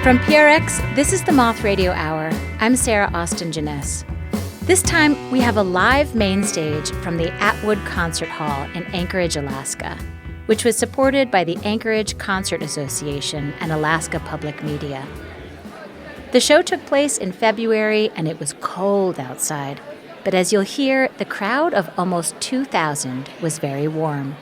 From PRX, this is the Moth Radio Hour. I'm Sarah Austin Jenness. This time, we have a live main stage from the Atwood Concert Hall in Anchorage, Alaska, which was supported by the Anchorage Concert Association and Alaska Public Media. The show took place in February, and it was cold outside. But as you'll hear, the crowd of almost 2,000 was very warm.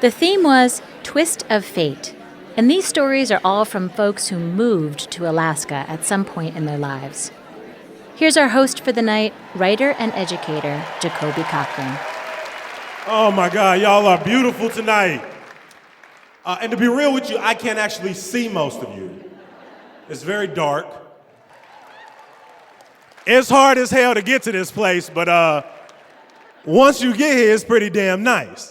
The theme was Twist of Fate, and these stories are all from folks who moved to Alaska at some point in their lives. Here's our host for the night, writer and educator, Jacoby Cochran. Oh my God, y'all are beautiful tonight. And to be real with you, I can't actually see most of you. It's very dark. It's hard as hell to get to this place, but once you get here, it's pretty damn nice.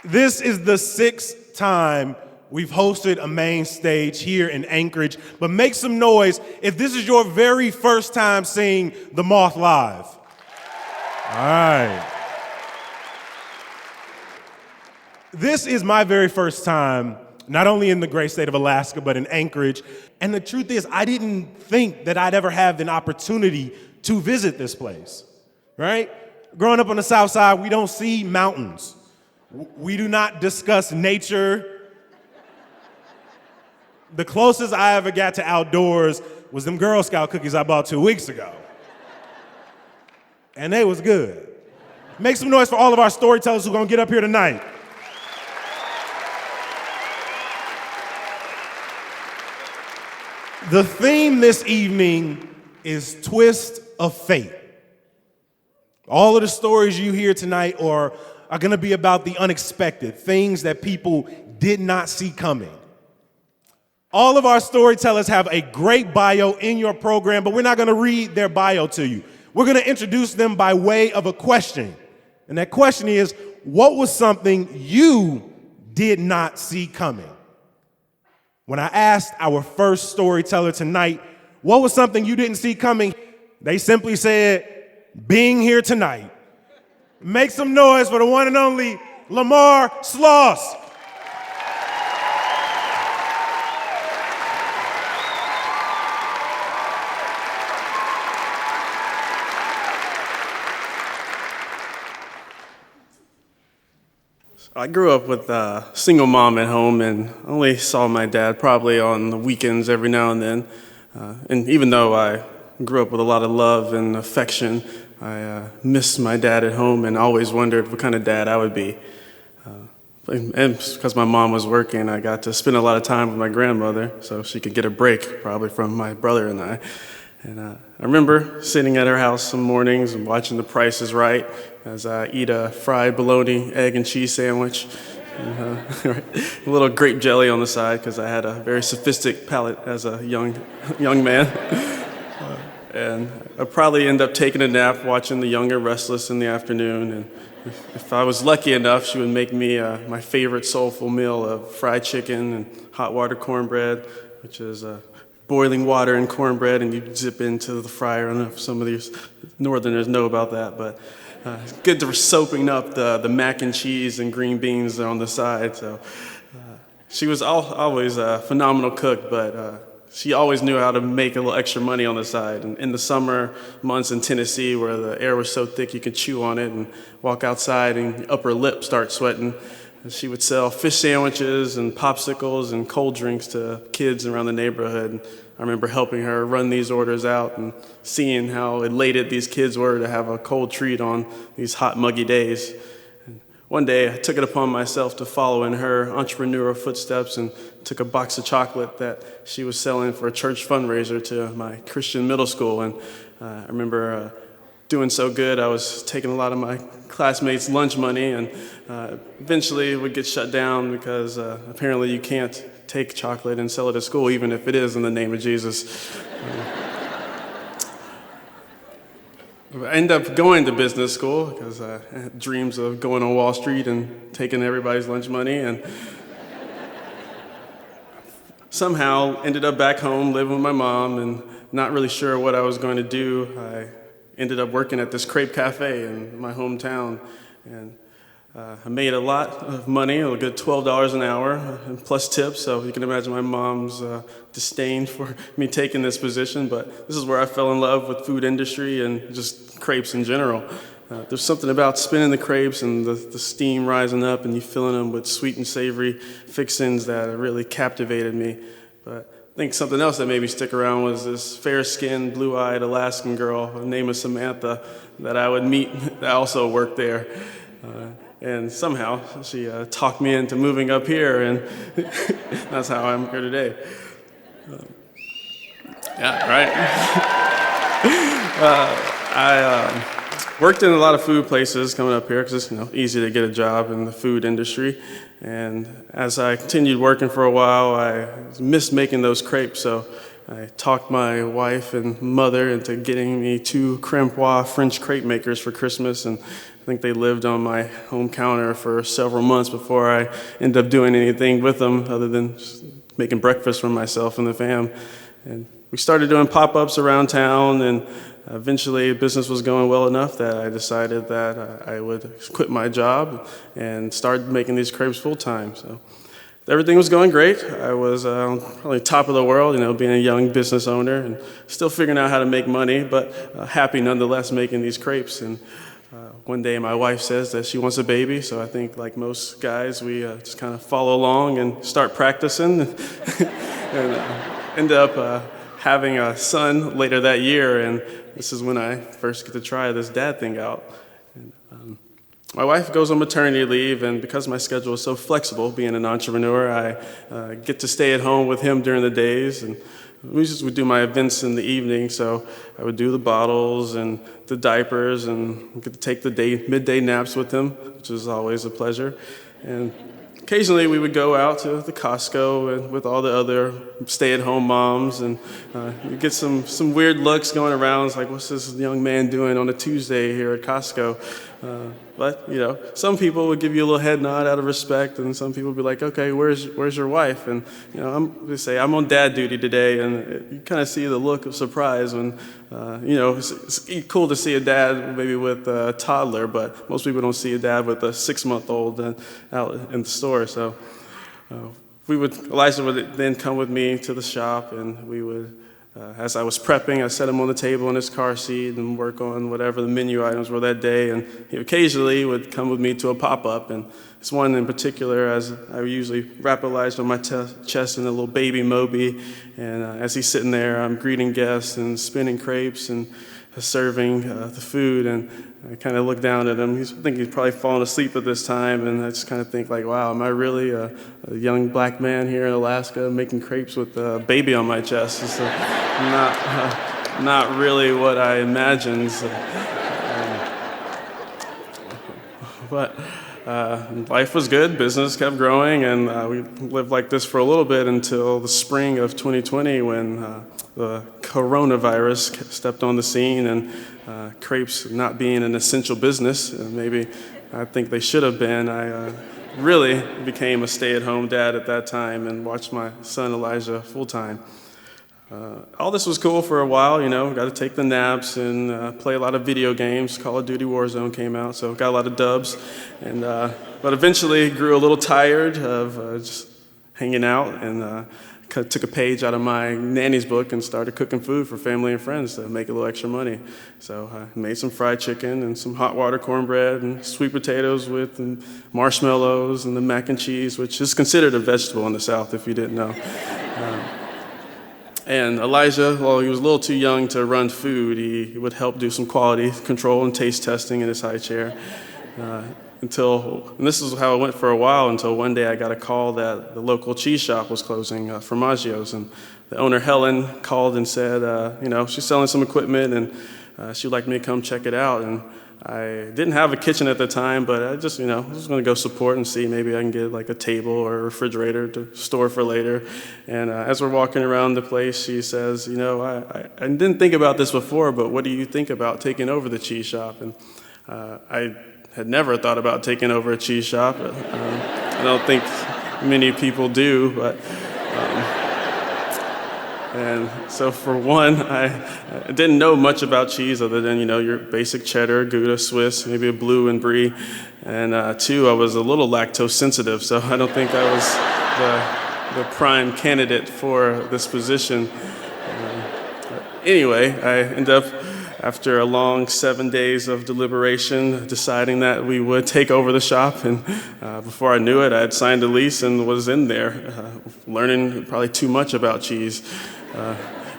This is the 6th time we've hosted a main stage here in Anchorage, but make some noise if this is your very first time seeing the Moth live. All right. This is my very first time, not only in the great state of Alaska, but in Anchorage. And the truth is, I didn't think that I'd ever have an opportunity to visit this place, right? Growing up on the South Side, we don't see mountains. We do not discuss nature. The closest I ever got to outdoors was them Girl Scout cookies I bought 2 weeks ago. And they was good. Make some noise for all of our storytellers who are gonna get up here tonight. The theme this evening is Twist of Fate. All of the stories you hear tonight are going to be about the unexpected, things that people did not see coming. All of our storytellers have a great bio in your program, but we're not going to read their bio to you. We're going to introduce them by way of a question. And that question is, what was something you did not see coming? When I asked our first storyteller tonight, what was something you didn't see coming? They simply said, being here tonight. Make some noise for the one and only Lamar Sloss. I grew up with a single mom at home and only saw my dad probably on the weekends every now and then. And even though I grew up with a lot of love and affection, I missed my dad at home and always wondered what kind of dad I would be. And because my mom was working, I got to spend a lot of time with my grandmother so she could get a break probably from my brother and I. And I remember sitting at her house some mornings and watching The Price is Right as I eat a fried bologna, egg, and cheese sandwich. And, a little grape jelly on the side because I had a very sophisticated palate as a young man. And I'd probably end up taking a nap watching The Young and Restless in the afternoon. And if I was lucky enough, she would make me my favorite soulful meal of fried chicken and hot water cornbread, which is boiling water and cornbread, and you zip into the fryer. I don't know if some of these northerners know about that, but it's good to soaping up the mac and cheese and green beans on the side. So she was always a phenomenal cook, but she always knew how to make a little extra money on the side. And in the summer months in Tennessee, where the air was so thick you could chew on it and walk outside and your upper lip start sweating, she would sell fish sandwiches and popsicles and cold drinks to kids around the neighborhood. And I remember helping her run these orders out and seeing how elated these kids were to have a cold treat on these hot, muggy days. And one day, I took it upon myself to follow in her entrepreneurial footsteps and took a box of chocolate that she was selling for a church fundraiser to my Christian middle school. And I remember doing so good, I was taking a lot of my classmates' lunch money, and eventually it would get shut down because apparently you can't take chocolate and sell it at school, even if it is in the name of Jesus. I ended up going to business school because I had dreams of going on Wall Street and taking everybody's lunch money, and somehow ended up back home living with my mom and not really sure what I was going to do. I ended up working at this crepe cafe in my hometown, and I made a lot of money, a good $12 an hour, plus tips, so you can imagine my mom's disdain for me taking this position, but this is where I fell in love with food industry and just crepes in general. There's something about spinning the crepes and the steam rising up and you filling them with sweet and savory fixings that really captivated me. But I think something else that made me stick around was this fair-skinned, blue-eyed Alaskan girl named Samantha that I would meet that also worked there. And somehow she talked me into moving up here, and that's how I'm here today. I worked in a lot of food places coming up here because it's easy to get a job in the food industry. And as I continued working for a while, I missed making those crepes, so I talked my wife and mother into getting me 2 creme pois French crepe makers for Christmas, and I think they lived on my home counter for several months before I ended up doing anything with them other than just making breakfast for myself and the fam. And we started doing pop-ups around town, and eventually business was going well enough that I decided that I would quit my job and start making these crepes full-time. So everything was going great. I was probably top of the world, being a young business owner and still figuring out how to make money, but happy nonetheless making these crepes. And one day my wife says that she wants a baby, so I think like most guys, we just kind of follow along and start practicing and end up having a son later that year, and this is when I first get to try this dad thing out. And, my wife goes on maternity leave, and because my schedule is so flexible, being an entrepreneur, I get to stay at home with him during the days, and we just would do my events in the evening, so I would do the bottles and the diapers and get to take the midday naps with him, which is always a pleasure. And occasionally we would go out to the Costco and with all the other stay-at-home moms, and you get some weird looks going around. It's like, what's this young man doing on a Tuesday here at Costco? But some people would give you a little head nod out of respect, and some people would be like, okay, where's your wife? And I'm gonna say I'm on dad duty today, and you kind of see the look of surprise when it's cool to see a dad maybe with a toddler, but most people don't see a dad with a 6-month-old out in the store. So Elijah would then come with me to the shop, and we would. As I was prepping, I set him on the table in his car seat and work on whatever the menu items were that day. And he occasionally would come with me to a pop-up. And this one in particular, as I usually wrap Elijah on my chest in a little baby Moby. And as he's sitting there, I'm greeting guests and spinning crepes and serving the food. And I kind of look down at him. I think he's probably fallen asleep at this time. And I just kind of think like, wow, am I really a young black man here in Alaska making crepes with a baby on my chest? It's not really what I imagined. But life was good. Business kept growing. And we lived like this for a little bit until the spring of 2020 when the coronavirus stepped on the scene, and crepes not being an essential business, and maybe I think they should have been. I really became a stay-at-home dad at that time and watched my son Elijah full-time. All this was cool for a while, got to take the naps and play a lot of video games. Call of Duty Warzone came out, so got a lot of dubs. And but eventually grew a little tired of just hanging out, and took a page out of my nanny's book and started cooking food for family and friends to make a little extra money. So I made some fried chicken and some hot water cornbread and sweet potatoes with marshmallows and the mac and cheese, which is considered a vegetable in the South if you didn't know. And Elijah, well, he was a little too young to run food. He would help do some quality control and taste testing in his high chair. And this is how it went for a while, until one day I got a call that the local cheese shop was closing, Formaggio's, and the owner, Helen, called and said, she's selling some equipment, and she'd like me to come check it out. And I didn't have a kitchen at the time, but I just, was going to go support and see maybe I can get like a table or a refrigerator to store for later. And as we're walking around the place, she says, I didn't think about this before, but what do you think about taking over the cheese shop? And I had never thought about taking over a cheese shop. I don't think many people do, but And so for one, I didn't know much about cheese other than, your basic cheddar, Gouda, Swiss, maybe a blue and brie. And two, I was a little lactose sensitive, so I don't think I was the prime candidate for this position. Anyway, I ended up, after a long 7 days of deliberation, deciding that we would take over the shop. And before I knew it, I had signed a lease and was in there, learning probably too much about cheese.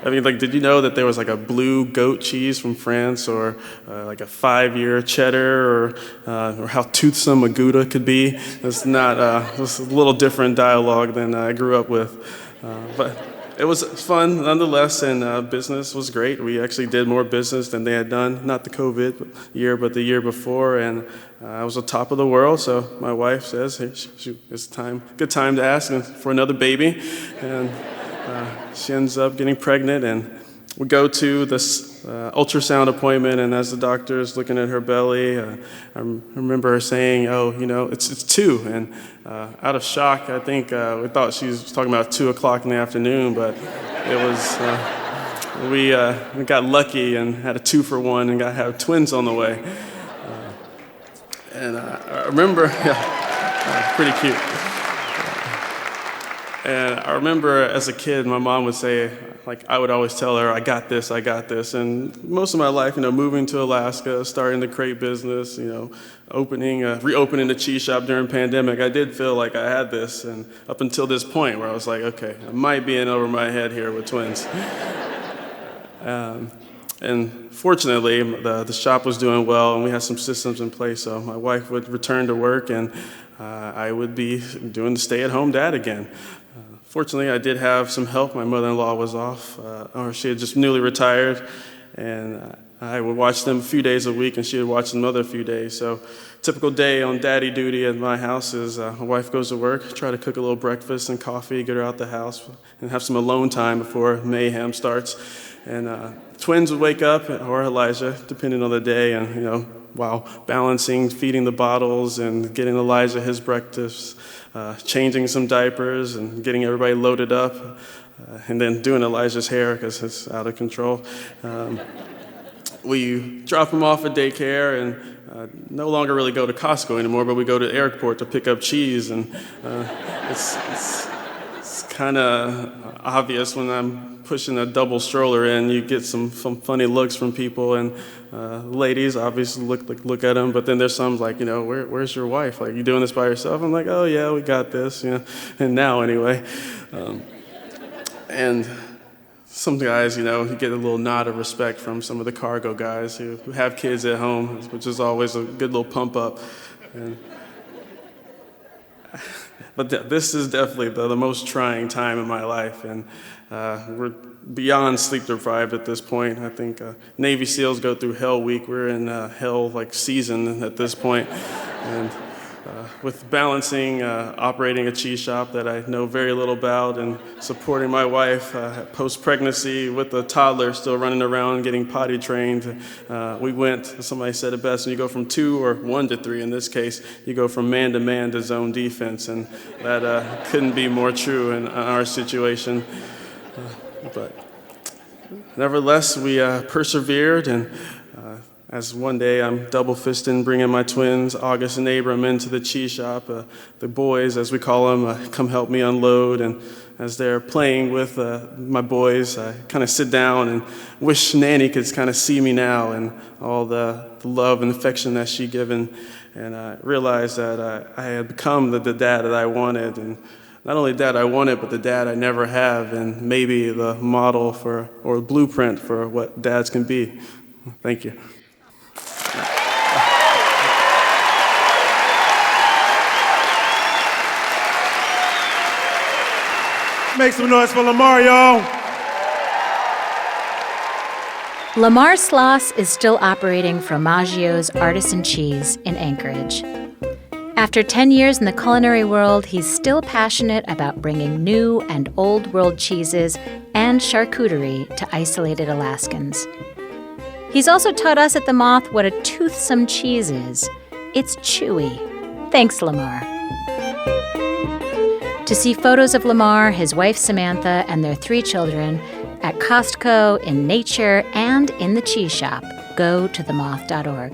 Did you know that there was like a blue goat cheese from France, or like a 5-year cheddar, or how toothsome a Gouda could be? It's not, it's a little different dialogue than I grew up with. But it was fun nonetheless, and business was great. We actually did more business than they had done, not the COVID year, but the year before, and I was on top of the world. So my wife says, hey, it's good time to ask for another baby, and she ends up getting pregnant, and we go to this ultrasound appointment, and as the doctor is looking at her belly, I remember her saying, it's 2, and out of shock, I think we thought she was talking about 2 o'clock in the afternoon, but it was, we got lucky and had a 2-for-1 and had twins on the way. And I remember, pretty cute. And I remember as a kid, my mom would say, I would always tell her, I got this. And most of my life, moving to Alaska, starting the crate business, reopening the cheese shop during pandemic, I did feel like I had this. And up until this point where I was like, okay, I might be in over my head here with twins. And fortunately, the shop was doing well, and we had some systems in place. So my wife would return to work, and I would be doing the stay-at-home dad again. Fortunately, I did have some help. My mother-in-law was off, or she had just newly retired, and I would watch them a few days a week, and she would watch them a few days. So typical day on daddy duty at my house is my wife goes to work, try to cook a little breakfast and coffee, get her out the house, and have some alone time before mayhem starts. And twins would wake up, or Elijah, depending on the day, and while balancing, feeding the bottles and getting Elijah his breakfast, changing some diapers and getting everybody loaded up, and then doing Elijah's hair because it's out of control. We drop him off at daycare and no longer really go to Costco anymore, but we go to the airport to pick up cheese, and it's kind of obvious when I'm pushing a double stroller in, you get some funny looks from people, and ladies obviously look at them, but then there's some like, where's your wife? Like, you doing this by yourself? I'm like, oh yeah, we got this, and now anyway. And some guys, you get a little nod of respect from some of the cargo guys who have kids at home, which is always a good little pump up. But this is definitely the most trying time in my life, and we're beyond sleep deprived at this point. I think Navy SEALs go through hell week. We're in hell season at this point. And with balancing, operating a cheese shop that I know very little about, and supporting my wife post-pregnancy with a toddler still running around getting potty trained, somebody said it best, when you go from 2 or 1 to 3 in this case, you go from man-to-man to zone defense, and that couldn't be more true in our situation. But nevertheless, we persevered, and as one day I'm double-fisting, bringing my twins, August and Abram, into the cheese shop. The boys, as we call them, come help me unload. And as they're playing with my boys, I kind of sit down and wish Nanny could kind of see me now and all the love and affection that she'd given. And I realized that I had become the dad that I wanted. And not only the dad I wanted, but the dad I never have, and maybe the model or blueprint for what dads can be. Thank you. Make some noise for Lamar, y'all. Lamar Sloss is still operating Fromaggio's Artisan Cheese in Anchorage. After 10 years in the culinary world, he's still passionate about bringing new and old world cheeses and charcuterie to isolated Alaskans. He's also taught us at the Moth what a toothsome cheese is. It's chewy. Thanks, Lamar. To see photos of Lamar, his wife Samantha, and their 3 children, at Costco, in nature, and in the cheese shop. Go to themoth.org.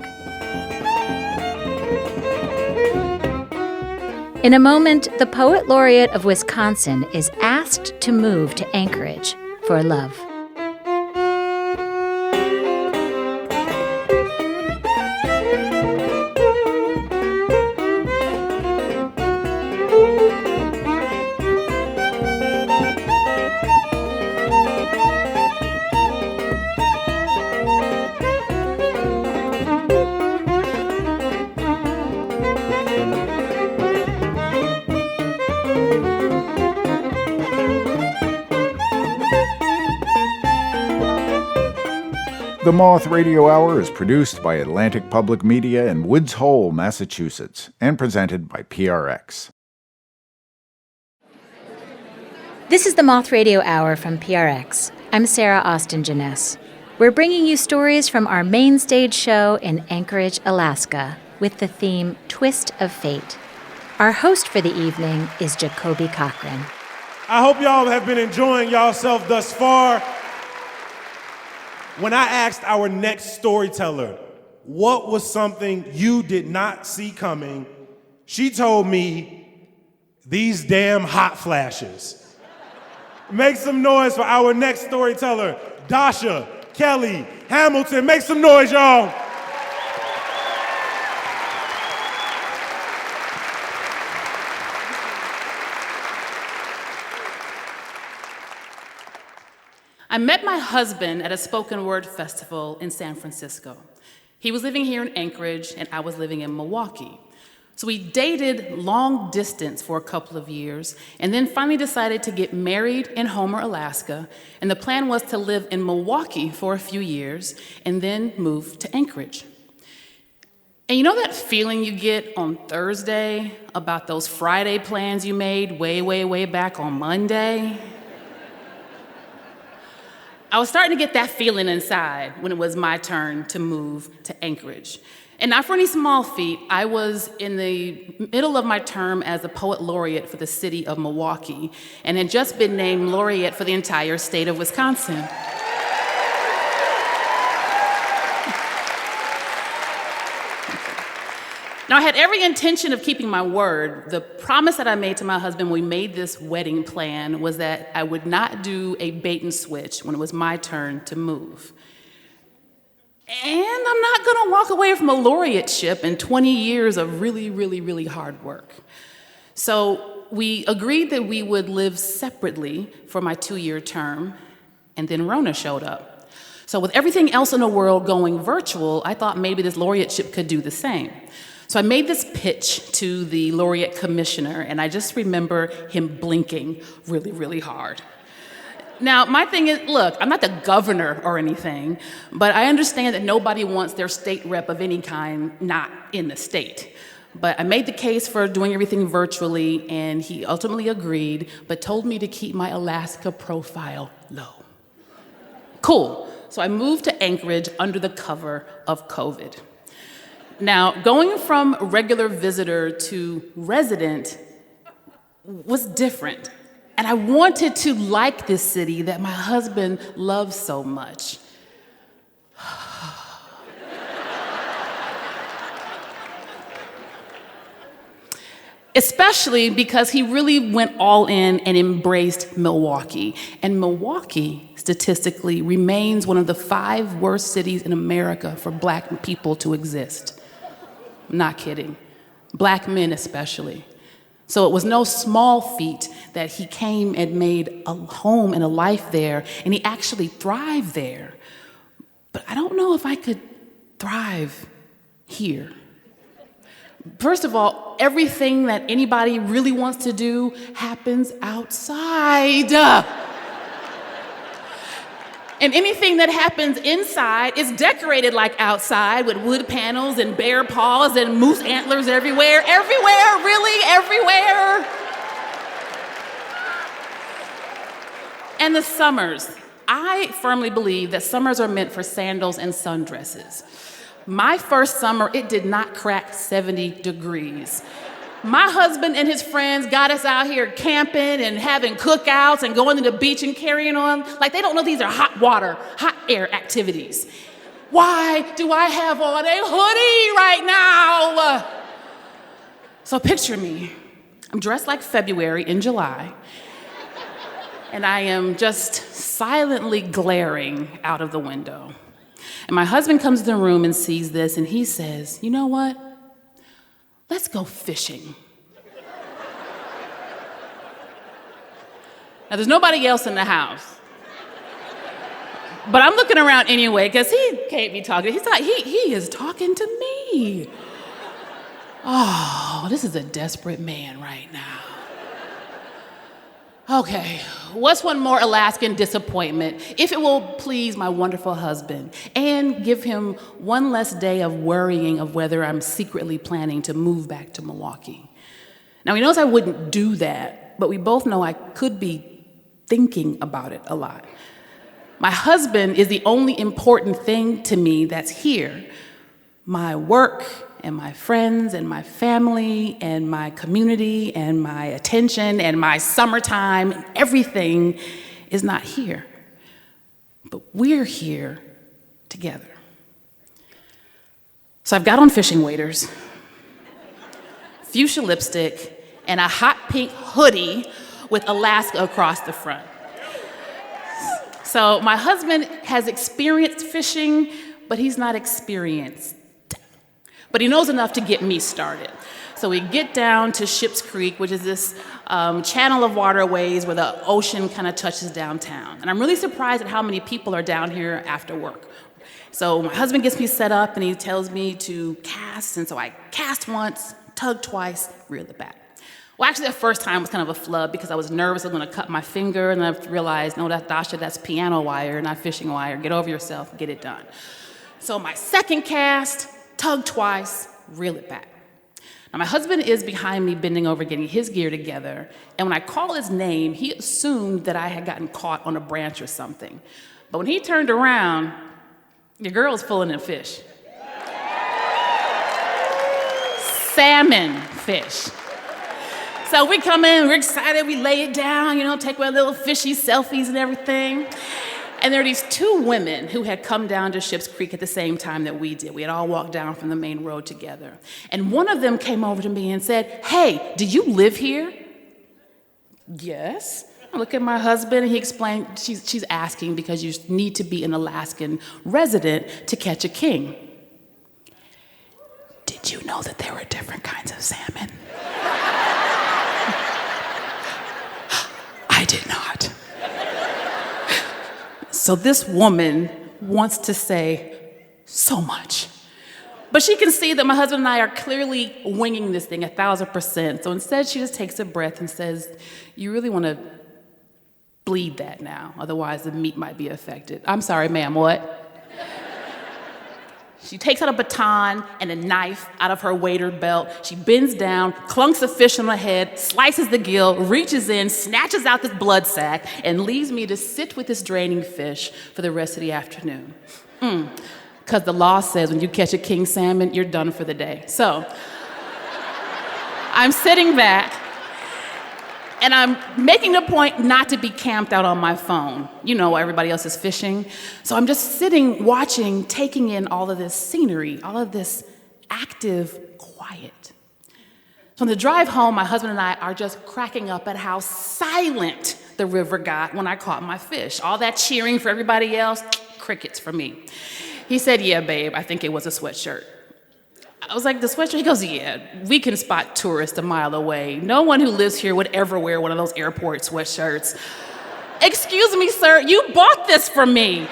In a moment, the Poet Laureate of Wisconsin is asked to move to Anchorage for love. The Moth Radio Hour is produced by Atlantic Public Media in Woods Hole, Massachusetts, and presented by PRX. This is the Moth Radio Hour from PRX. I'm Sarah Austin Jenness. We're bringing you stories from our Mainstage show in Anchorage, Alaska, with the theme Twist of Fate. Our host for the evening is Jacoby Cochran. I hope y'all have been enjoying yourself thus far. When I asked our next storyteller what was something you did not see coming, she told me, these damn hot flashes. Make some noise for our next storyteller, Dasha Kelly Hamilton. Make some noise, y'all. I met my husband at a spoken word festival in San Francisco. He was living here in Anchorage, and I was living in Milwaukee. So we dated long distance for a couple of years, and then finally decided to get married in Homer, Alaska. And the plan was to live in Milwaukee for a few years, and then move to Anchorage. And you know that feeling you get on Thursday about those Friday plans you made way back on Monday? I was starting to get that feeling inside when it was my turn to move to Anchorage. And not for any small feat, I was in the middle of my term as a Poet Laureate for the city of Milwaukee and had just been named Laureate for the entire state of Wisconsin. Now, I had every intention of keeping my word. The promise that I made to my husband when we made this wedding plan was that I would not do a bait and switch when it was my turn to move. And I'm not going to walk away from a laureateship and 20 years of really hard work. So we agreed that we would live separately for my 2-year term, and then Rona showed up. So with everything else in the world going virtual, I thought maybe this laureateship could do the same. So I made this pitch to the laureate commissioner, and I just remember him blinking really hard. Now, my thing is, look, I'm not the governor or anything, but I understand that nobody wants their state rep of any kind not in the state. But I made the case for doing everything virtually, and he ultimately agreed, but told me to keep my Alaska profile low. Cool. So I moved to Anchorage under the cover of COVID. Now, going from regular visitor to resident was different. And I wanted to like this city that my husband loves so much. Especially because he really went all in and embraced Milwaukee. And Milwaukee, statistically, remains one of the 5 worst cities in America for Black people to exist. I'm not kidding. Black men especially. So it was no small feat that he came and made a home and a life there, and he actually thrived there. But I don't know if I could thrive here. First of all, everything that anybody really wants to do happens outside. And anything that happens inside is decorated like outside with wood panels and bear paws and moose antlers everywhere. Everywhere, really, everywhere. And the summers. I firmly believe that summers are meant for sandals and sundresses. My first summer, it did not crack 70 degrees. My husband and his friends got us out here camping and having cookouts and going to the beach and carrying on like they don't know these are hot air activities. Why do I have on a hoodie right now? So picture me. I'm dressed like February in July, and I am just silently glaring out of the window. And my husband comes to the room and sees this, and he says, "You know what? Let's go fishing." Now, there's nobody else in the house. But I'm looking around anyway, because he can't be talking. He's like, he is talking to me. Oh, this is a desperate man right now. Okay, what's one more Alaskan disappointment, if it will please my wonderful husband, and give him one less day of worrying of whether I'm secretly planning to move back to Milwaukee. Now, he knows I wouldn't do that, but we both know I could be thinking about it a lot. My husband is the only important thing to me that's here. My work and my friends and my family and my community and my attention and my summertime, and everything is not here. But we're here together. So I've got on fishing waders, fuchsia lipstick, and a hot pink hoodie with Alaska across the front. So my husband has experienced fishing, but he's not experienced. But he knows enough to get me started. So we get down to Ships Creek, which is this channel of waterways where the ocean kind of touches downtown. And I'm really surprised at how many people are down here after work. So my husband gets me set up and he tells me to cast. And so I cast once, tug twice, reel it back. Well, actually, the first time was kind of a flub because I was nervous I was going to cut my finger, and then I realized, no, that's Dasha, that's piano wire, not fishing wire. Get over yourself, get it done. So my second cast, tug twice, reel it back. Now, my husband is behind me, bending over, getting his gear together, and when I called his name, he assumed that I had gotten caught on a branch or something. But when he turned around, your girl's pulling in fish. Salmon fish. So we come in, we're excited, we lay it down, take our little fishy selfies and everything. And there are these two women who had come down to Ships Creek at the same time that we did. We had all walked down from the main road together. And one of them came over to me and said, "Hey, do you live here?" "Yes." I look at my husband and he explained, she's asking because you need to be an Alaskan resident to catch a king. "Did you know that there were different kinds of salmon?" I did not. So this woman wants to say so much. But she can see that my husband and I are clearly winging this thing 1,000%. So instead, she just takes a breath and says, "You really want to bleed that now, otherwise the meat might be affected." "I'm sorry, ma'am, what?" She takes out a baton and a knife out of her wader belt. She bends down, clunks a fish on the head, slices the gill, reaches in, snatches out this blood sac, and leaves me to sit with this draining fish for the rest of the afternoon. Because the law says when you catch a king salmon, you're done for the day. So I'm sitting back, and I'm making a point not to be camped out on my phone. Everybody else is fishing. So I'm just sitting, watching, taking in all of this scenery, all of this active quiet. So on the drive home, my husband and I are just cracking up at how silent the river got when I caught my fish. All that cheering for everybody else, crickets for me. He said, "Yeah, babe, I think it was a sweatshirt." I was like, "The sweatshirt?" He goes, "Yeah, we can spot tourists a mile away. No one who lives here would ever wear one of those airport sweatshirts." "Excuse me, sir, you bought this for me."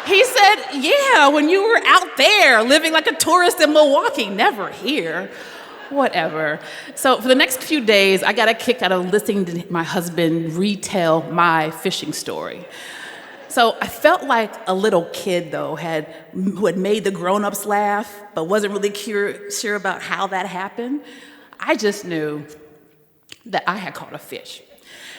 He said, "Yeah, when you were out there living like a tourist in Milwaukee, never here." Whatever. So for the next few days, I got a kick out of listening to my husband retell my fishing story. So I felt like a little kid, though, who had made the grown-ups laugh, but wasn't really sure about how that happened. I just knew that I had caught a fish.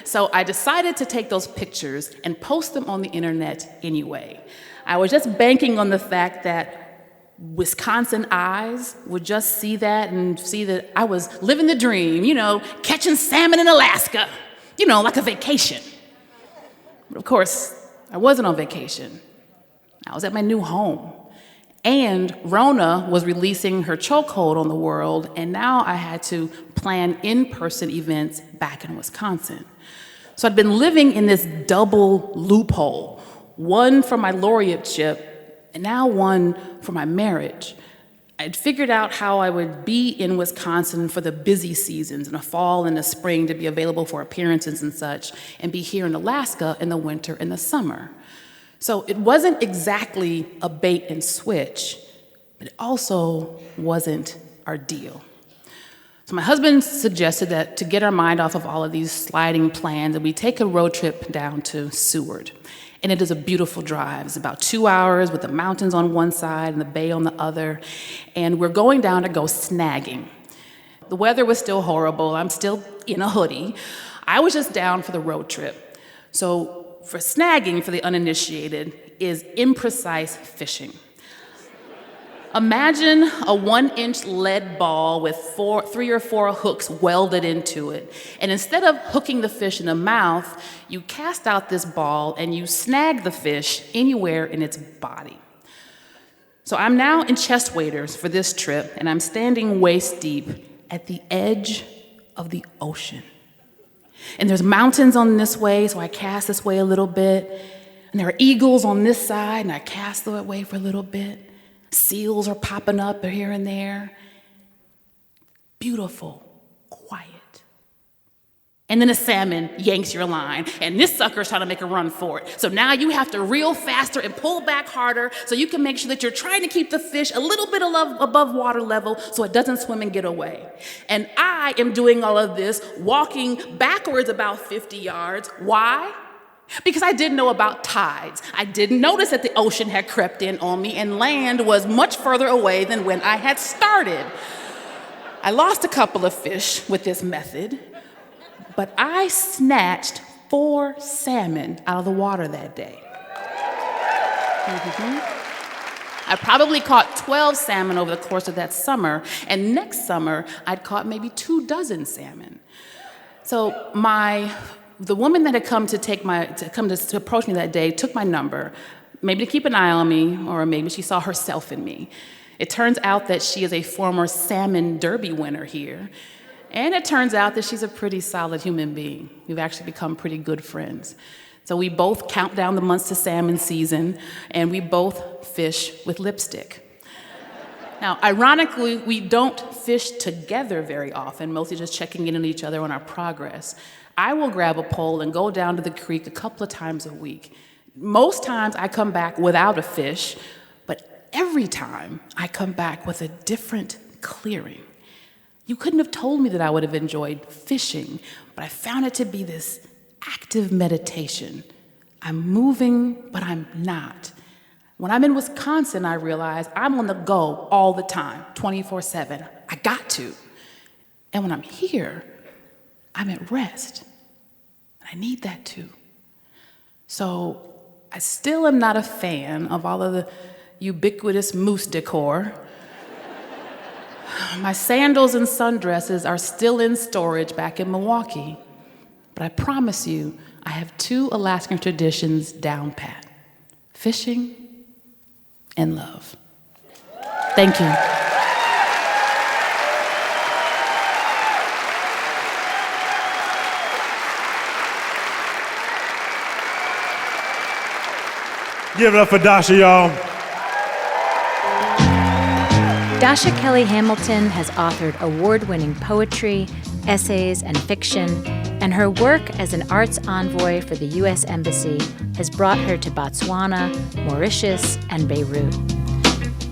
So I decided to take those pictures and post them on the internet anyway. I was just banking on the fact that Wisconsin eyes would just see that and see that I was living the dream, catching salmon in Alaska, like a vacation. But of course, I wasn't on vacation. I was at my new home. And Rona was releasing her chokehold on the world, and now I had to plan in-person events back in Wisconsin. So I'd been living in this double loophole, one for my laureateship, and now one for my marriage. I'd figured out how I would be in Wisconsin for the busy seasons, in the fall and the spring, to be available for appearances and such, and be here in Alaska in the winter and the summer. So it wasn't exactly a bait and switch, but it also wasn't our deal. So my husband suggested that to get our mind off of all of these sliding plans, that we take a road trip down to Seward. And it is a beautiful drive. It's about 2 hours with the mountains on one side and the bay on the other. And we're going down to go snagging. The weather was still horrible. I'm still in a hoodie. I was just down for the road trip. So for snagging, for the uninitiated, is imprecise fishing. Imagine a 1-inch lead ball with 3 or 4 hooks welded into it. And instead of hooking the fish in the mouth, you cast out this ball and you snag the fish anywhere in its body. So I'm now in chest waders for this trip, and I'm standing waist deep at the edge of the ocean. And there's mountains on this way, so I cast this way a little bit. And there are eagles on this side, and I cast that way for a little bit. Seals are popping up here and there. Beautiful, quiet. And then a salmon yanks your line, and this sucker's trying to make a run for it. So now you have to reel faster and pull back harder so you can make sure that you're trying to keep the fish a little bit above water level so it doesn't swim and get away. And I am doing all of this, walking backwards about 50 yards. Why? Because I didn't know about tides. I didn't notice that the ocean had crept in on me, and land was much further away than when I had started. I lost a couple of fish with this method, but I snatched 4 salmon out of the water that day. I probably caught 12 salmon over the course of that summer, and next summer I'd caught maybe 24 salmon. So the woman that had come to approach me that day took my number, maybe to keep an eye on me, or maybe she saw herself in me. It turns out that she is a former salmon derby winner here, and it turns out that she's a pretty solid human being. We've actually become pretty good friends. So we both count down the months to salmon season, and we both fish with lipstick. Now, ironically, we don't fish together very often, mostly just checking in on each other on our progress. I will grab a pole and go down to the creek a couple of times a week. Most times I come back without a fish, but every time I come back with a different clearing. You couldn't have told me that I would have enjoyed fishing, but I found it to be this active meditation. I'm moving, but I'm not. When I'm in Wisconsin, I realize I'm on the go all the time, 24/7. I got to. And when I'm here, I'm at rest. And I need that too. So I still am not a fan of all of the ubiquitous moose decor. My sandals and sundresses are still in storage back in Milwaukee. But I promise you, I have 2 Alaskan traditions down pat: fishing and love. Thank you. Give it up for Dasha, y'all. Dasha Kelly Hamilton has authored award-winning poetry, essays, and fiction, and her work as an arts envoy for the U.S. Embassy has brought her to Botswana, Mauritius, and Beirut.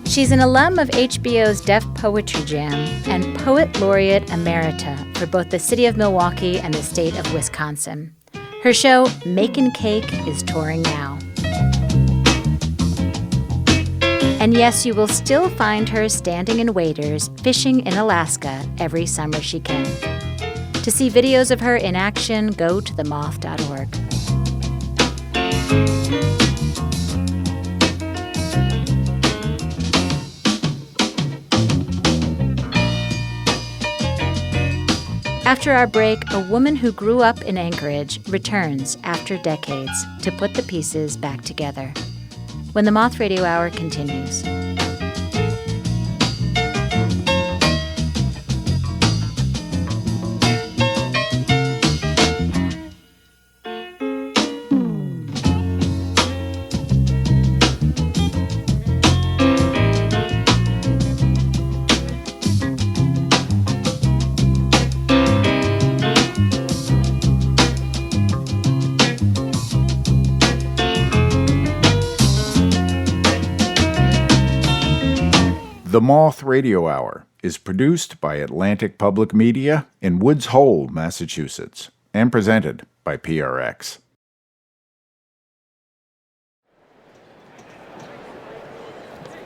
She's an alum of HBO's Deaf Poetry Jam and Poet Laureate Emerita for both the city of Milwaukee and the state of Wisconsin. Her show, Makin' Cake, is touring now. And yes, you will still find her standing in waders, fishing in Alaska every summer she can. To see videos of her in action, go to themoth.org. After our break, a woman who grew up in Anchorage returns after decades to put the pieces back together. When the Moth Radio Hour continues. The Moth Radio Hour is produced by Atlantic Public Media in Woods Hole, Massachusetts, and presented by PRX.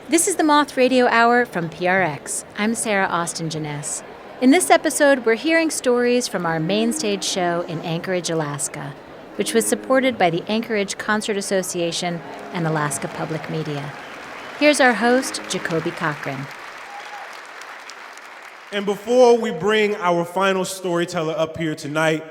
This is the Moth Radio Hour from PRX. I'm Sarah Austin Jenness. In this episode, we're hearing stories from our Mainstage show in Anchorage, Alaska, which was supported by the Anchorage Concert Association and Alaska Public Media. Here's our host, Jacoby Cochran. And before we bring our final storyteller up here tonight,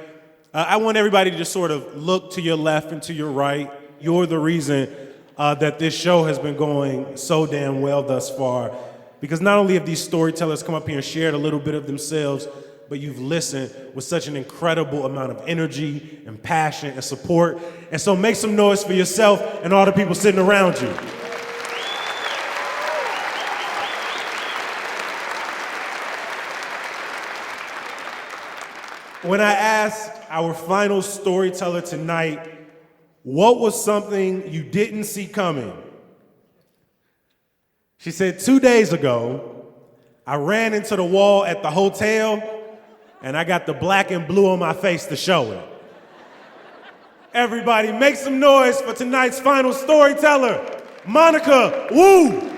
I want everybody to just sort of look to your left and to your right. You're the reason that this show has been going so damn well thus far. Because not only have these storytellers come up here and shared a little bit of themselves, but you've listened with such an incredible amount of energy and passion and support. And so make some noise for yourself and all the people sitting around you. When I asked our final storyteller tonight, what was something you didn't see coming? She said, 2 days ago, I ran into the wall at the hotel and I got the black and blue on my face to show it. Everybody make some noise for tonight's final storyteller, Monica Wu.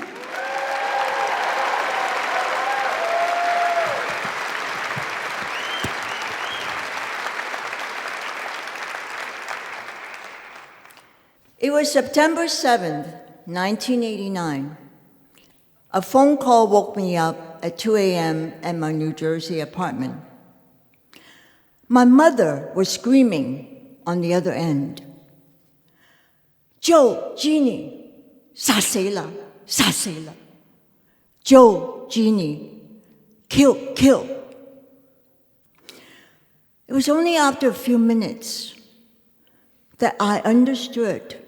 It was September 7th, 1989. A phone call woke me up at 2 a.m. at my New Jersey apartment. My mother was screaming on the other end. Joe, Jeannie, 殺死啦, 殺死啦. Joe, Jeannie, kill. It was only after a few minutes that I understood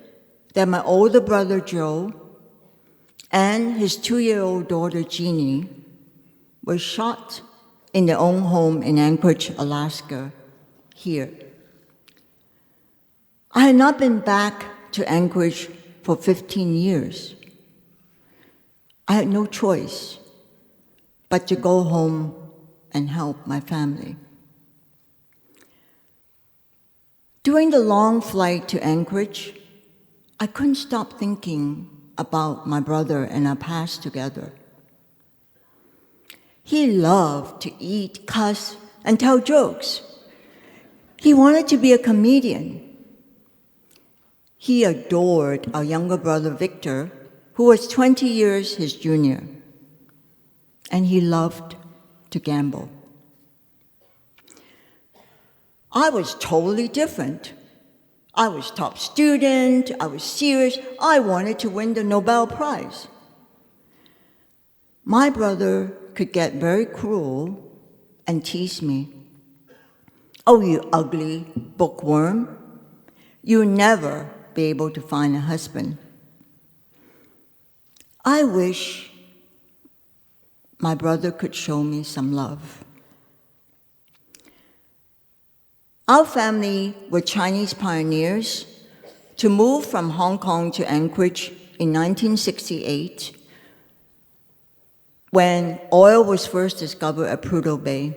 that my older brother Joe and his 2-year-old daughter Jeannie were shot in their own home in Anchorage, Alaska, here. I had not been back to Anchorage for 15 years. I had no choice but to go home and help my family. During the long flight to Anchorage, I couldn't stop thinking about my brother and our past together. He loved to eat, cuss, and tell jokes. He wanted to be a comedian. He adored our younger brother Victor, who was 20 years his junior, and he loved to gamble. I was totally different. I was top student, I was serious, I wanted to win the Nobel Prize. My brother could get very cruel and tease me. Oh, you ugly bookworm, you'll never be able to find a husband. I wish my brother could show me some love. Our family were Chinese pioneers to move from Hong Kong to Anchorage in 1968 when oil was first discovered at Prudhoe Bay.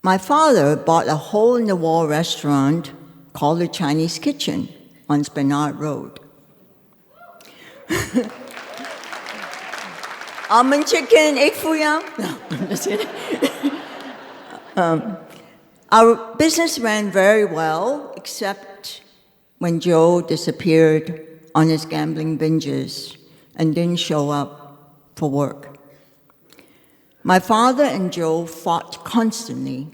My father bought a hole-in-the-wall restaurant called the Chinese Kitchen on Spenard Road. Almond chicken, egg foo young? No, I'm just kidding. Our business ran very well, except when Joe disappeared on his gambling binges and didn't show up for work. My father and Joe fought constantly.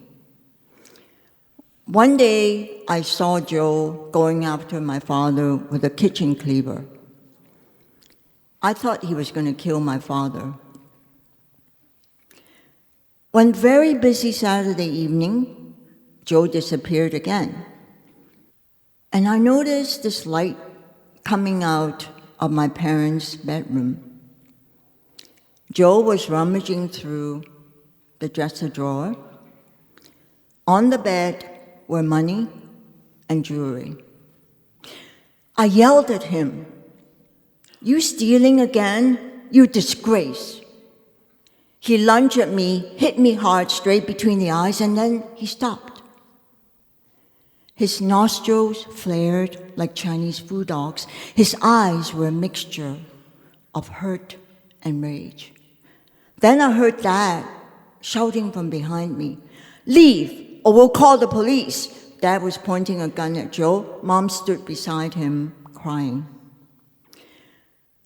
One day, I saw Joe going after my father with a kitchen cleaver. I thought he was going to kill my father. One very busy Saturday evening, Joe disappeared again. And I noticed this light coming out of my parents' bedroom. Joe was rummaging through the dresser drawer. On the bed were money and jewelry. I yelled at him, "You stealing again? You disgrace." He lunged at me, hit me hard straight between the eyes, and then he stopped. His nostrils flared like Chinese food dogs. His eyes were a mixture of hurt and rage. Then I heard Dad shouting from behind me, "Leave, or we'll call the police." Dad was pointing a gun at Joe. Mom stood beside him, crying.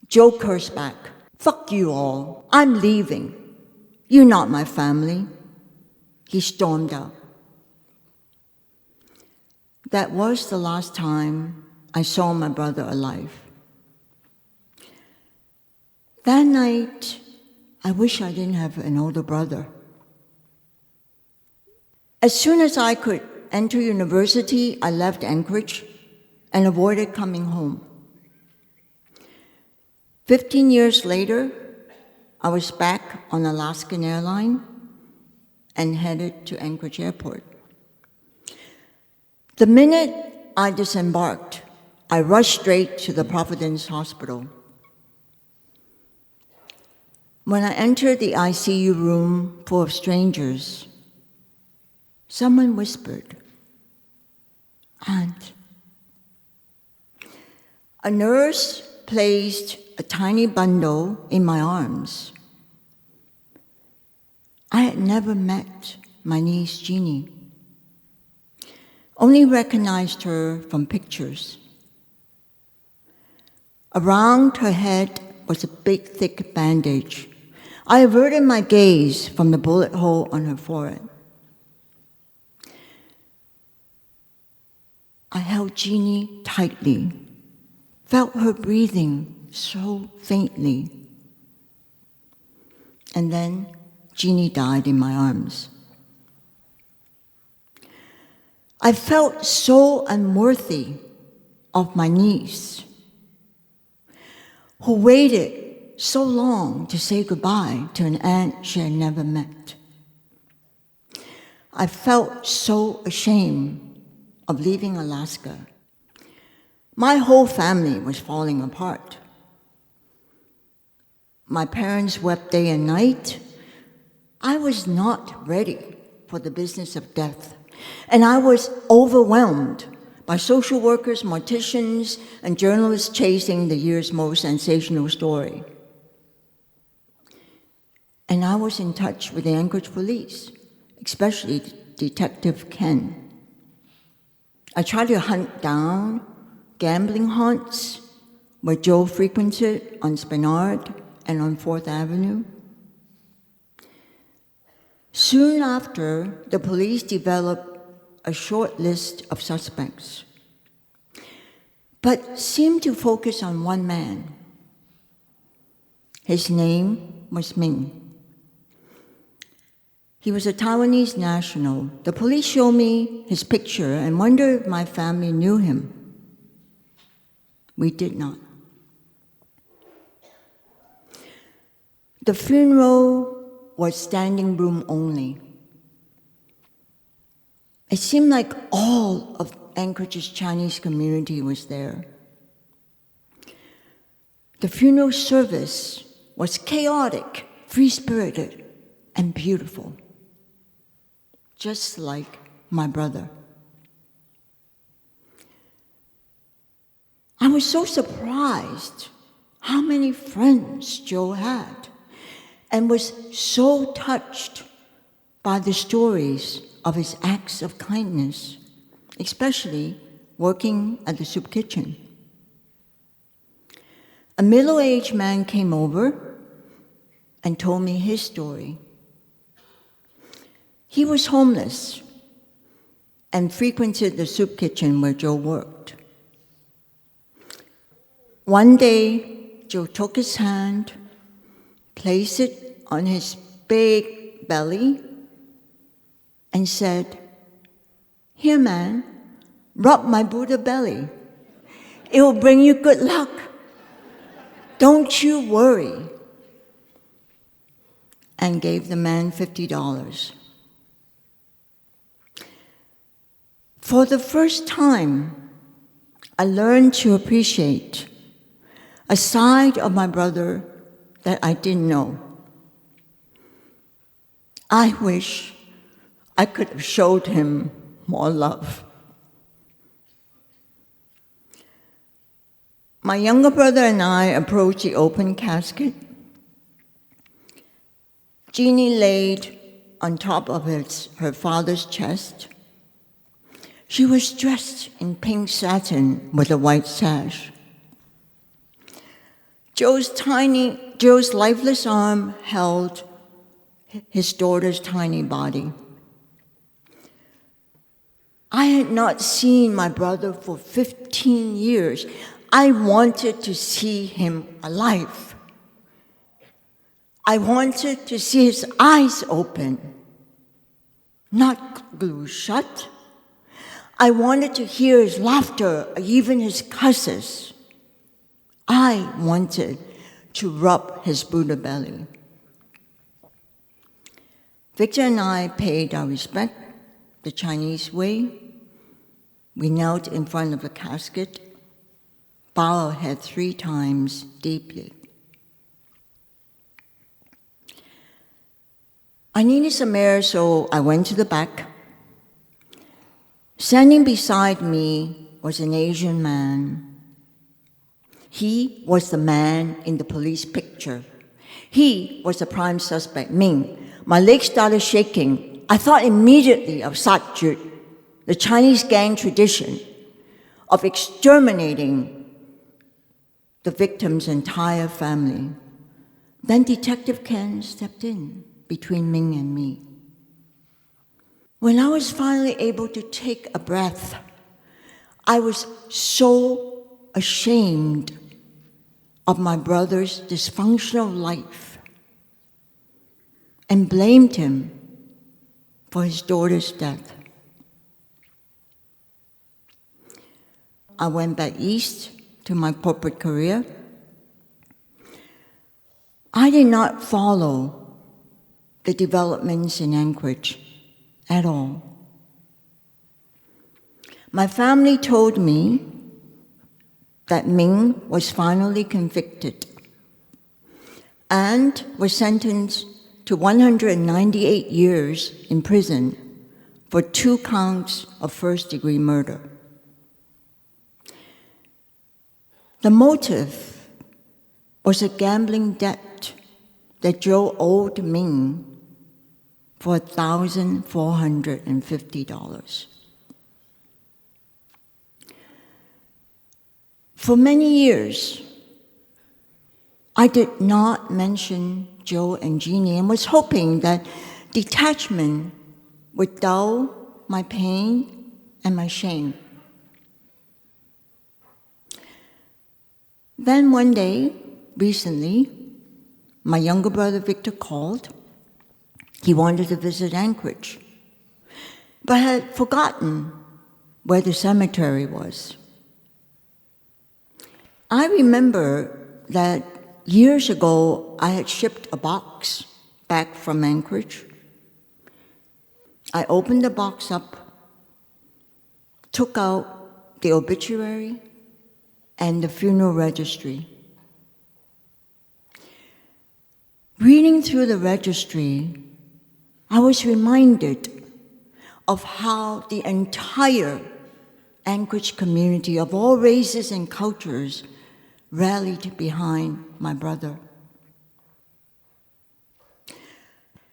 Joe cursed back, "Fuck you all. I'm leaving. You're not my family." He stormed out. That was the last time I saw my brother alive. That night, I wish I didn't have an older brother. As soon as I could enter university, I left Anchorage and avoided coming home. 15 years later, I was back on Alaskan Airlines and headed to Anchorage Airport. The minute I disembarked, I rushed straight to the Providence Hospital. When I entered the ICU room full of strangers, someone whispered, "Aunt." A nurse placed a tiny bundle in my arms. I had never met my niece Jeannie, only recognized her from pictures. Around her head was a big, thick bandage. I averted my gaze from the bullet hole on her forehead. I held Jeannie tightly, felt her breathing so faintly. And then Jeannie died in my arms. I felt so unworthy of my niece, who waited so long to say goodbye to an aunt she had never met. I felt so ashamed of leaving Alaska. My whole family was falling apart. My parents wept day and night. I was not ready for the business of death, and I was overwhelmed by social workers, morticians, and journalists chasing the year's most sensational story. And I was in touch with the Anchorage police, especially Detective Ken. I tried to hunt down gambling haunts where Joe frequented on Spenard and on 4th Avenue. Soon after, the police developed a short list of suspects, but seemed to focus on one man. His name was Ming. He was a Taiwanese national. The police showed me his picture and wondered if my family knew him. We did not. The funeral was standing room only. It seemed like all of Anchorage's Chinese community was there. The funeral service was chaotic, free-spirited, and beautiful, just like my brother. I was so surprised how many friends Joe had, and was so touched by the stories of his acts of kindness, especially working at the soup kitchen. A middle-aged man came over and told me his story. He was homeless and frequented the soup kitchen where Joe worked. One day, Joe took his hand, placed it on his big belly, and said, "Here, man, rub my Buddha belly. It will bring you good luck. Don't you worry." And gave the man $50. For the first time, I learned to appreciate a side of my brother that I didn't know. I wish I could have showed him more love. My younger brother and I approached the open casket. Jeannie laid on top of her father's chest. She was dressed in pink satin with a white sash. Joe's lifeless arm held his daughter's tiny body. I had not seen my brother for 15 years. I wanted to see him alive. I wanted to see his eyes open, not glued shut. I wanted to hear his laughter, even his curses. I wanted to rub his Buddha belly. Victor and I paid our respect the Chinese way. We knelt in front of the casket, bowed our head 3 times deeply. I needed some air, so I went to the back. Standing beside me was an Asian man. He was the man in the police picture. He was the prime suspect, Ming. My legs started shaking. I thought immediately of Satjut, the Chinese gang tradition of exterminating the victim's entire family. Then Detective Ken stepped in between Ming and me. When I was finally able to take a breath, I was so ashamed of my brother's dysfunctional life and blamed him for his daughter's death. I went back east to my corporate career. I did not follow the developments in Anchorage at all. My family told me that Ming was finally convicted and was sentenced to 198 years in prison for 2 counts of first-degree murder. The motive was a gambling debt that Joe owed Ming for $1,450. For many years, I did not mention Joe and Jeannie and was hoping that detachment would dull my pain and my shame. Then one day, recently, my younger brother Victor called. He wanted to visit Anchorage, but had forgotten where the cemetery was. I remember that years ago, I had shipped a box back from Anchorage. I opened the box up, took out the obituary and the funeral registry. Reading through the registry, I was reminded of how the entire Anchorage community of all races and cultures rallied behind my brother.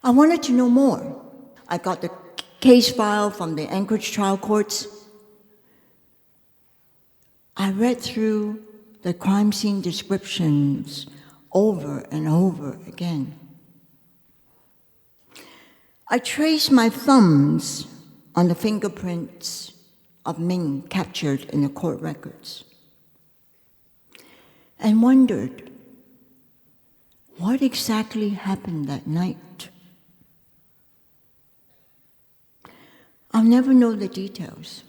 I wanted to know more. I got the case file from the Anchorage trial courts. I read through the crime scene descriptions over and over again. I traced my thumbs on the fingerprints of Ming captured in the court records and wondered what exactly happened that night. I'll never know the details.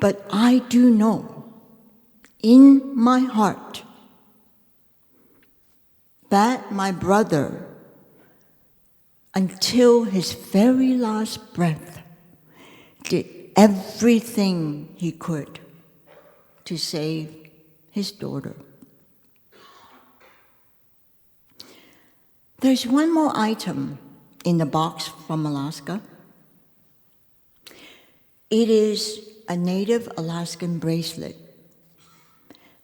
But I do know in my heart that my brother, until his very last breath, did everything he could to save his daughter. There's one more item in the box from Alaska. It is a native Alaskan bracelet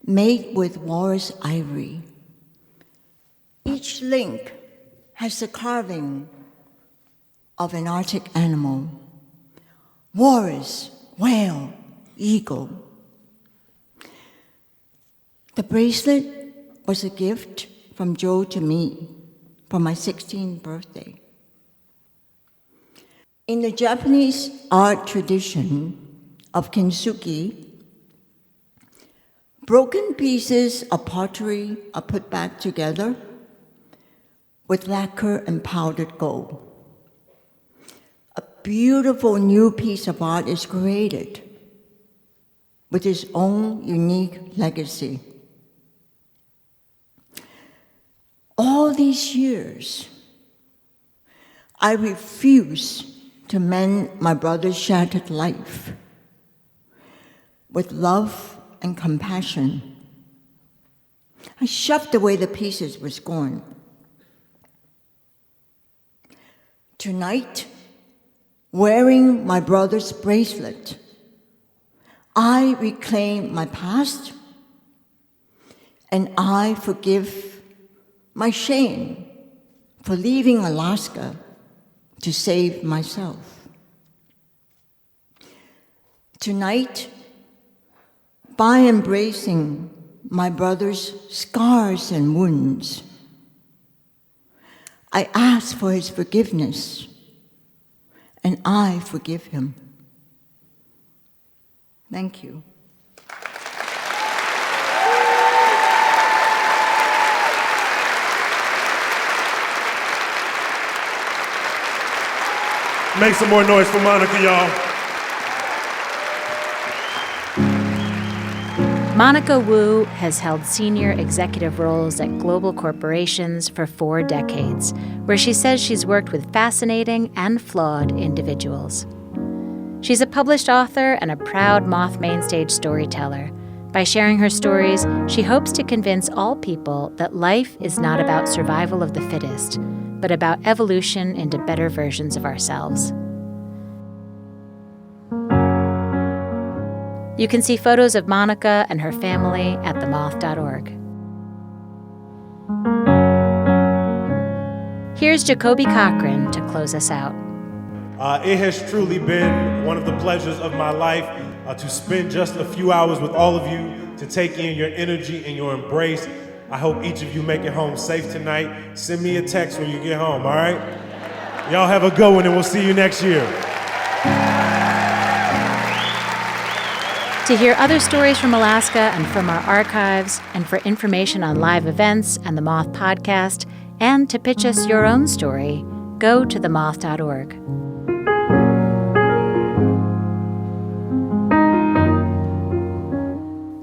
made with walrus ivory. Each link has the carving of an Arctic animal: walrus, whale, eagle. The bracelet was a gift from Joe to me for my 16th birthday. In the Japanese art tradition of kintsugi, broken pieces of pottery are put back together with lacquer and powdered gold. A beautiful new piece of art is created with its own unique legacy. All these years, I refuse to mend my brother's shattered life. With love and compassion, I shoved away the pieces with scorn. Tonight, wearing my brother's bracelet, I reclaim my past, and I forgive my shame for leaving Alaska to save myself. Tonight, by embracing my brother's scars and wounds, I ask for his forgiveness, and I forgive him. Thank you. Make some more noise for Monica, y'all. Monica Wu has held senior executive roles at global corporations for 4 decades, where she says she's worked with fascinating and flawed individuals. She's a published author and a proud Moth Mainstage storyteller. By sharing her stories, she hopes to convince all people that life is not about survival of the fittest, but about evolution into better versions of ourselves. You can see photos of Monica and her family at themoth.org. Here's Jacoby Cochran to close us out. It has truly been one of the pleasures of my life to spend just a few hours with all of you, to take in your energy and your embrace. I hope each of you make it home safe tonight. Send me a text when you get home, all right? Y'all have a good one, and we'll see you next year. To hear other stories from Alaska and from our archives, and for information on live events and the Moth podcast, and to pitch us your own story, go to themoth.org.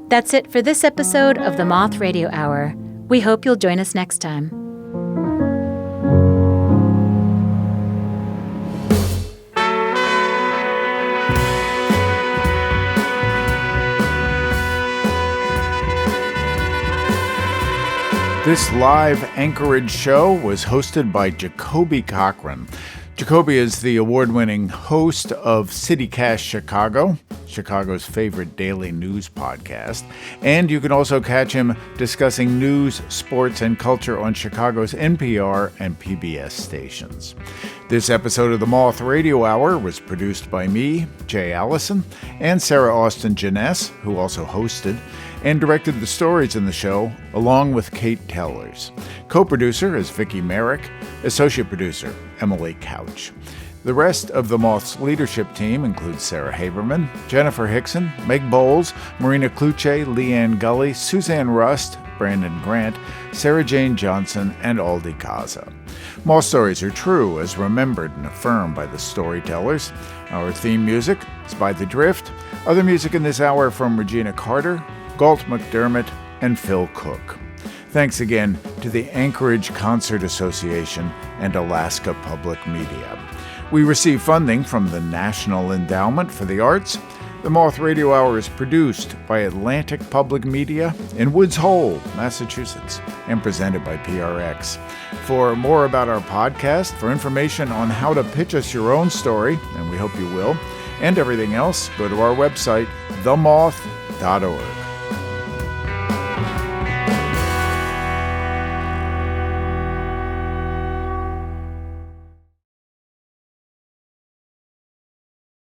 That's it for this episode of the Moth Radio Hour. We hope you'll join us next time. This live Anchorage show was hosted by Jacoby Cochran. Jacoby is the award-winning host of CityCast Chicago. Chicago's favorite daily news podcast. And you can also catch him discussing news, sports, and culture on Chicago's NPR and PBS stations. This episode of the Moth Radio Hour was produced by me, Jay Allison, and Sarah Austin Jenness, who also hosted, and directed the stories in the show, along with Kate Tellers. Co-producer is Vicki Merrick, associate producer Emily Couch. The rest of the Moth's leadership team includes Sarah Haberman, Jennifer Hickson, Meg Bowles, Marina Kluche, Leanne Gully, Suzanne Rust, Brandon Grant, Sarah Jane Johnson, and Aldi Kaza. Moth stories are true as remembered and affirmed by the Storytellers. Our theme music is by The Drift. Other music in this hour from Regina Carter, Galt McDermott, and Phil Cook. Thanks again to the Anchorage Concert Association and Alaska Public Media. We receive funding from the National Endowment for the Arts. The Moth Radio Hour is produced by Atlantic Public Media in Woods Hole, Massachusetts, and presented by PRX. For more about our podcast, for information on how to pitch us your own story, and we hope you will, and everything else, go to our website, themoth.org.